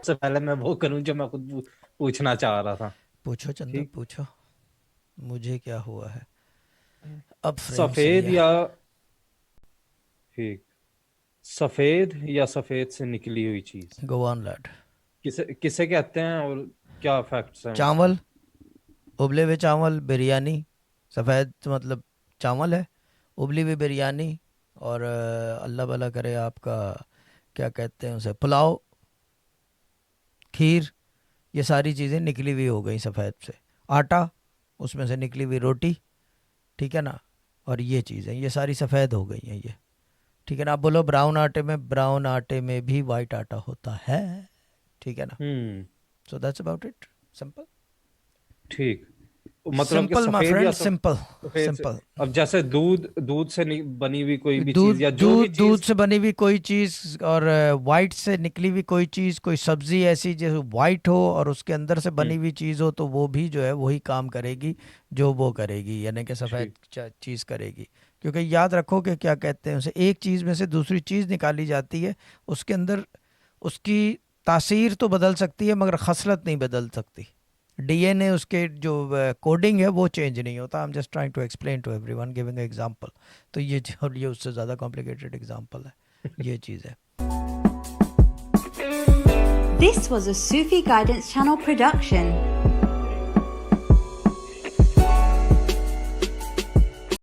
सबसे पहले मैं वो करूं जो मैं खुद पूछना चाह रहा था। पूछो चंदा, ठीक। पूछो। मुझे क्या हुआ है? अब फ्रेम सही सफेद है। या ठीक, सफेद या सफेद से निकली हुई चीज गो ऑन लैड। किसे किसे कहते हैं और क्या फैक्ट्स हैं उसके? चावल, उबले हुए चावल, बिरयानी। सफ़ेद मतलब चावल है, उबली हुई बिरयानी। और अल्लाह भला करे आपका, क्या कहते हैं उसे, पुलाव, खीर। ये सारी चीज़ें निकली हुई हो गई सफ़ेद से। आटा, उसमें से निकली हुई रोटी। ठीक है ना? और ये चीज़ें, ये सारी सफ़ेद हो गई हैं ये। ठीक है ना? आप बोलो ब्राउन आटे में, ब्राउन आटे में भी वाइट आटा होता है। ठीक है ना? Hmm. So that's about it. Simple. ठीक, मतलब कि सिंपल माय सफेद या फ्रेंड, सिंपल। सफेद से। सिंपल। अब जैसे दूध, दूध से बनी हुई कोई भी दूध चीज या जो भी दूध दूध चीज। से बनी हुई कोई चीज़, और वाइट से निकली हुई कोई चीज़, कोई सब्ज़ी ऐसी जो वाइट हो और उसके अंदर से बनी हम्म। हुई चीज़ हो, तो वो भी जो है वही काम करेगी जो वो करेगी, यानी कि सफ़ेद ठीक। चीज़ करेगी। क्योंकि याद रखो कि क्या कहते हैं उसे, एक चीज़ में से दूसरी चीज़ निकाली जाती है, उसके अंदर उसकी तासीर तो बदल सकती है मगर खसलत नहीं बदल सकती। डीएनए उसके जो कोडिंग है वो चेंज नहीं होता। I am just trying to explain to everyone, giving example. तो और ये उससे ज़्यादा कॉम्प्लिकेटेड एग्जांपल है, ये चीज़ है। This was a Sufi Guidance Channel production.